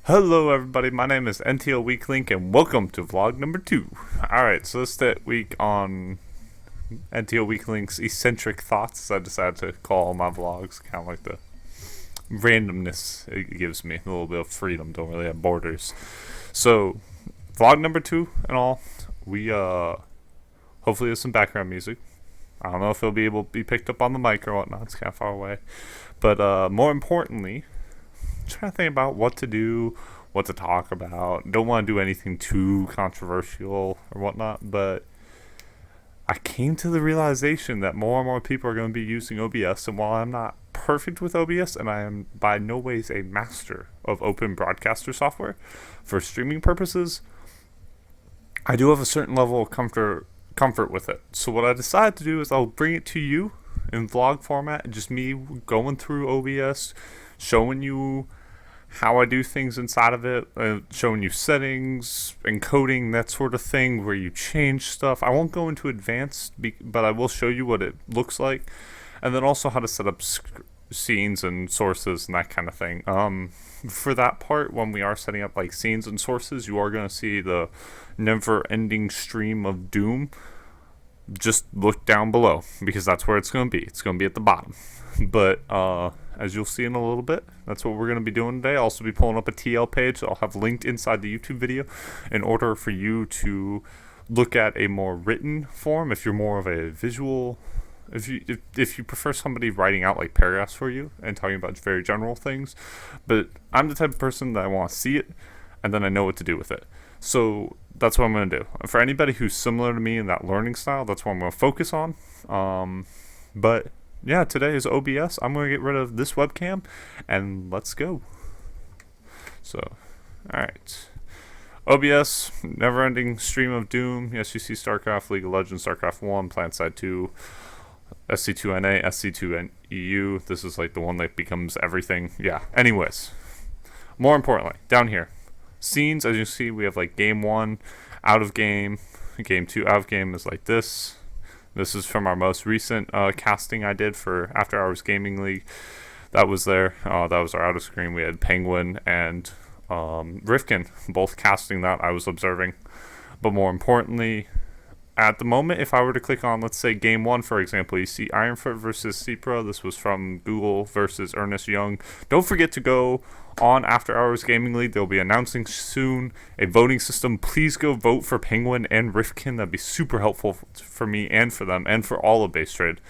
Hello everybody, my name is nTL.Weaklink and welcome to vlog number 2. Alright, so this week on nTL.Weaklink's Eccentric Thoughts, I decided to call my vlogs kind of like the randomness it gives me, a little bit of freedom, don't really have borders. So, vlog number 2 and all, we hopefully there's some background music. I don't know if it'll be able to be picked up on the mic or whatnot, it's kind of far away. But more importantly, trying to think about what to do, what to talk about. Don't want to do anything too controversial or whatnot, but I came to the realization that more and more people are going to be using OBS, and while I'm not perfect with OBS, and I am by no ways a master of open broadcaster software for streaming purposes, I do have a certain level of comfort with it. So what I decided to do is I'll bring it to you in vlog format, just me going through OBS, showing you how I do things inside of it, showing you settings, encoding, that sort of thing, where you change stuff. I won't go into advanced, but I will show you what it looks like, and then also how to set up scenes and sources and that kind of thing. For that part, when we are setting up like scenes and sources, you are going to see the never-ending stream of doom. Just look down below, because that's where it's going to be. It's going to be at the bottom. But as you'll see in a little bit, that's what we're going to be doing today. I'll also be pulling up a TL page that I'll have linked inside the YouTube video in order for you to look at a more written form if you're more of a visual, if you prefer somebody writing out like paragraphs for you and talking about very general things. But I'm the type of person that I want to see it and then I know what to do with it. So that's what I'm going to do. For anybody who's similar to me in that learning style, that's what I'm going to focus on. But yeah, today is OBS. I'm going to get rid of this webcam and let's go. So, alright. OBS, never-ending stream of doom. Yes, you see StarCraft, League of Legends, StarCraft 1, PlanetSide 2, SC2NA, SC2EU. This is like the one that becomes everything. Yeah, anyways. More importantly, down here. Scenes, as you see, we have like game 1, out of game. Game 2, out of game is like this. This is from our most recent casting I did for After Hours Gaming League. That was there. That was our out of screen. We had Penguin and Rifkin both casting that. I was observing. But more importantly, at the moment, if I were to click on, let's say, Game 1, for example, you see Ironfoot versus Cipra. This was from Google versus Ernest Young. Don't forget to go on After Hours Gaming League. They'll be announcing soon a voting system. Please go vote for Penguin and Rifkin. That'd be super helpful for me and for them and for all of Base Trade.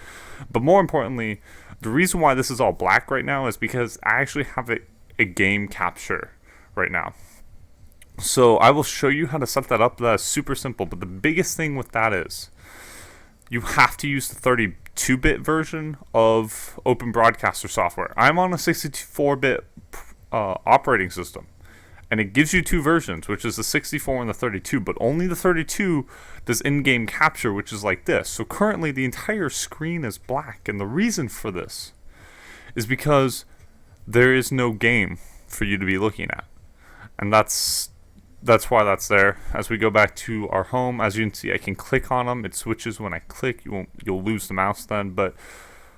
But more importantly, the reason why this is all black right now is because I actually have a game capture right now. So I will show you how to set that up. That's super simple, but the biggest thing with that is you have to use the 32-bit version of Open Broadcaster software. I'm on a 64-bit operating system, and it gives you two versions, which is the 64 and the 32, but only the 32 does in-game capture, which is like this. So currently the entire screen is black, and the reason for this is because there is no game for you to be looking at, and that's why that's there. As we go back to our home, as you can see, I can click on them. It switches when I click. You'll lose the mouse then. But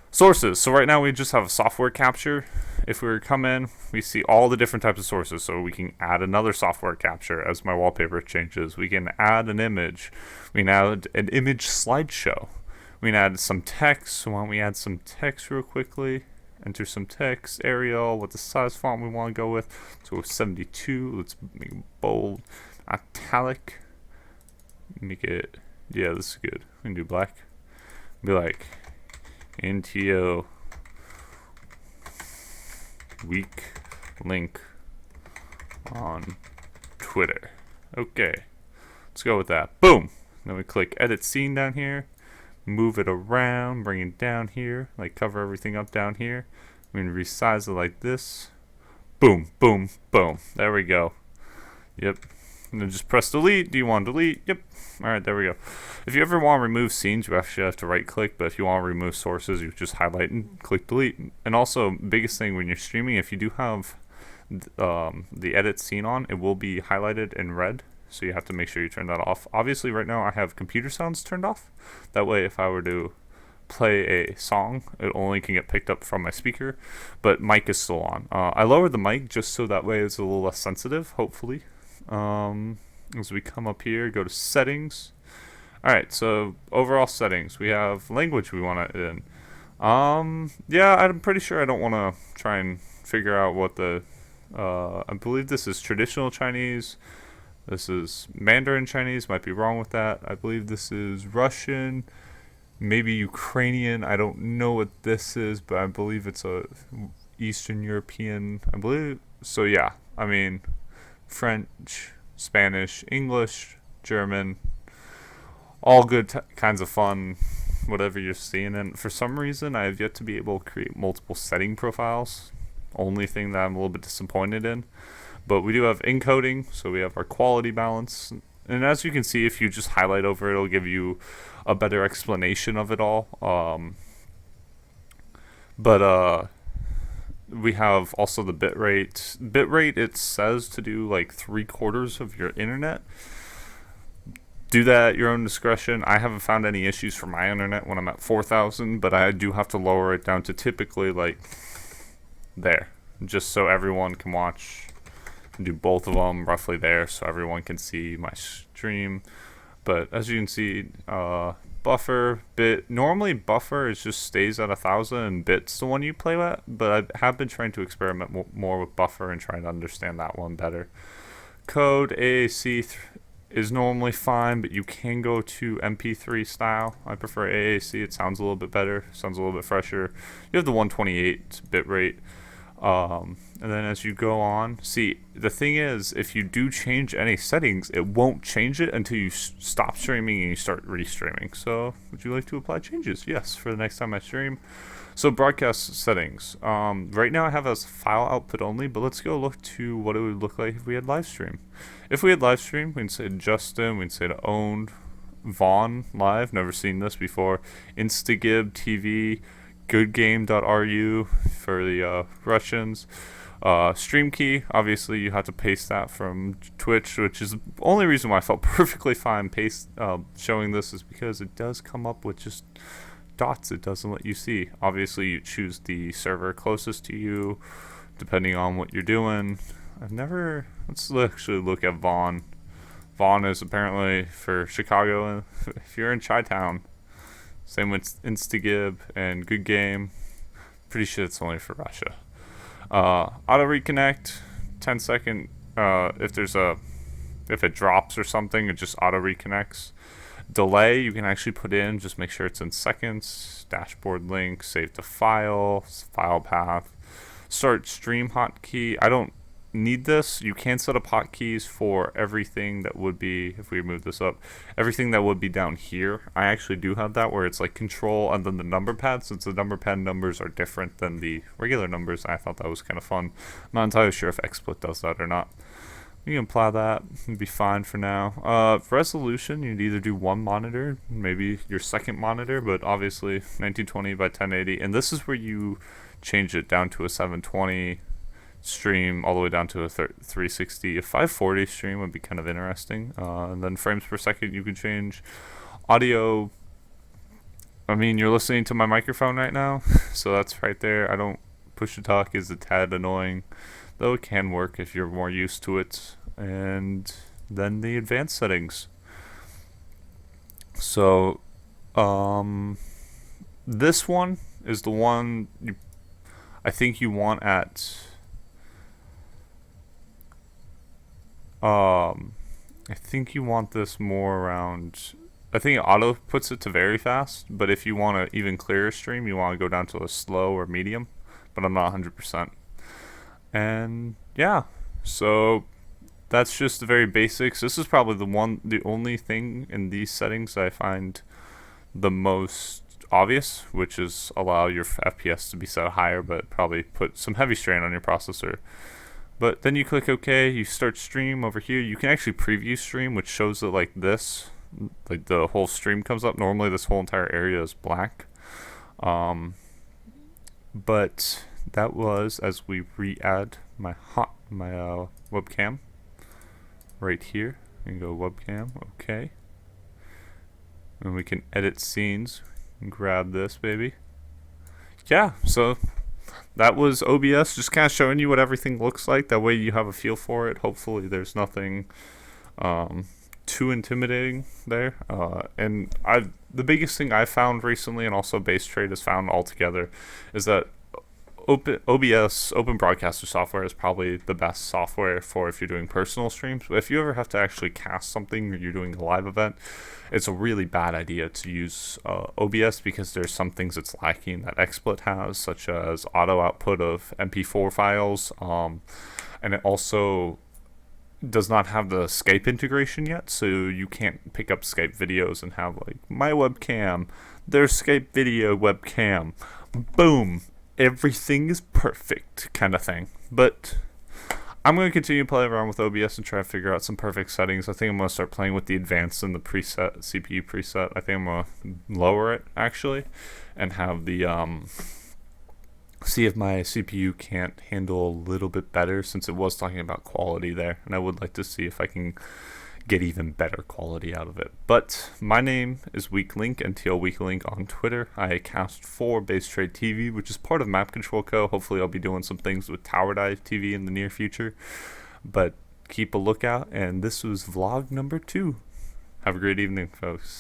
sources. So right now we just have a software capture. If we were to come in, we see all the different types of sources. So we can add another software capture as my wallpaper changes. We can add an image. We can add an image slideshow. We can add some text. So why don't we add some text real quickly? Enter some text, Arial, what the size font we want to go with. So 72, let's make it bold, italic, make it, yeah, this is good. We can do black. Be like, nTL weak link on Twitter. Okay, let's go with that. Boom. Then we click edit scene down here. Move it around, bring it down here, like cover everything up down here. We can resize it like this. Boom, boom, boom. There we go. Yep. And then just press delete. Do you want to delete? Yep. Alright, there we go. If you ever want to remove scenes, you actually have to right click, but if you want to remove sources, you just highlight and click delete. And also, biggest thing when you're streaming, if you do have the edit scene on, it will be highlighted in red. So you have to make sure you turn that off. Obviously, right now I have computer sounds turned off. That way, if I were to play a song, it only can get picked up from my speaker, but mic is still on. I lowered the mic just so that way it's a little less sensitive, hopefully. As we come up here, go to settings. Alright, so overall settings. We have language we want it in. Yeah, I'm pretty sure I don't want to try and figure out what the, I believe this is traditional Chinese. This is Mandarin Chinese, might be wrong with that. I believe this is Russian, maybe Ukrainian. I don't know what this is, but I believe it's a Eastern European, I believe. So yeah, I mean, French, Spanish, English, German, all good kinds of fun, whatever you're seeing. And for some reason, I have yet to be able to create multiple setting profiles. Only thing that I'm a little bit disappointed in. But we do have encoding, so we have our quality balance. And as you can see, if you just highlight over it, it'll give you a better explanation of it all. We have also the bitrate. Bitrate, it says to do like 3/4 of your internet. Do that at your own discretion. I haven't found any issues for my internet when I'm at 4,000, but I do have to lower it down to typically like there, just so everyone can watch. Do both of them roughly there, so everyone can see my stream. But as you can see, buffer, bit. Normally buffer is just stays at 1,000 and bit's the one you play with, but I have been trying to experiment more with buffer and trying to understand that one better. Code AAC is normally fine, but you can go to MP3 style. I prefer AAC. It sounds a little bit better, sounds a little bit fresher. You have the 128 bit rate. And then as you go on, see, the thing is, if you do change any settings, it won't change it until you stop streaming and you start restreaming. So would you like to apply changes? Yes, for the next time I stream. So broadcast settings. Right now I have as file output only, but let's go look to what it would look like if we had live stream. If we had live stream, we'd say Justin, we'd say to owned, Vaughn live, never seen this before, Instagib TV, goodgame.ru for the Russians. Stream key, obviously you have to paste that from Twitch, which is the only reason why I felt perfectly fine showing this is because it does come up with just dots. It doesn't let you see. Obviously you choose the server closest to you depending on what you're doing. Let's actually look at Vaughn. Vaughn is apparently for Chicago, and if you're in Chi-Town. Same with Instagib and Good Game. Pretty sure it's only for Russia. Auto reconnect, 10-second. If it drops or something, it just auto reconnects. Delay, you can actually put in. Just make sure it's in seconds. Dashboard link, save to file, file path. Start stream hotkey. I don't need this. You can set up hotkeys for everything that would be, if we move this up, everything that would be down here. I actually do have that where it's like control and then the number pad, since the number pad numbers are different than the regular numbers. I thought that was kind of fun. I'm not entirely sure if XSplit does that or not. You can apply that, it'd be fine for now. Resolution, you'd either do one monitor, maybe your second monitor, but obviously 1920 by 1080, and this is where you change it down to a 720 stream all the way down to a 360. A 540 stream would be kind of interesting. And then frames per second you can change. Audio, I mean, you're listening to my microphone right now, so that's right there. I don't push to talk is a tad annoying, though it can work if you're more used to it. And then the advanced settings. So this one is the one I think you want at I think you want this more around, I think it auto puts it to very fast, but if you want an even clearer stream, you want to go down to a slow or medium, but I'm not 100%. And yeah, so that's just the very basics. This is probably the only thing in these settings I find the most obvious, which is allow your FPS to be set higher, but probably put some heavy strain on your processor. But then you click OK, you start stream over here. You can actually preview stream, which shows it like this. Like the whole stream comes up. Normally this whole entire area is black. But that was as we re-add my webcam right here. You can go webcam, okay. And we can edit scenes. grab this baby. Yeah, so that was OBS, just kind of showing you what everything looks like. That way you have a feel for it. Hopefully there's nothing too intimidating there. And the biggest thing I found recently, and also Base Trade has found altogether, is that OBS, Open Broadcaster software, is probably the best software for if you're doing personal streams. But if you ever have to actually cast something or you're doing a live event, it's a really bad idea to use OBS, because there's some things it's lacking that XSplit has, such as auto output of MP4 files, and it also does not have the Skype integration yet, so you can't pick up Skype videos and have like my webcam, their Skype video webcam, boom, everything is perfect kind of thing. But I'm going to continue playing around with OBS and try to figure out some perfect settings. I think I'm going to start playing with the advanced and the preset, CPU preset. I think I'm going to lower it actually and have the see if my CPU can't handle a little bit better, since it was talking about quality there, and I would like to see if I can get even better quality out of it. But my name is Weaklink, nTL.Weaklink on Twitter. I cast for Base Trade TV, which is part of Map Control Co. Hopefully I'll be doing some things with Tower Dive TV in the near future, but keep a lookout. And this was vlog number 2. Have a great evening, folks.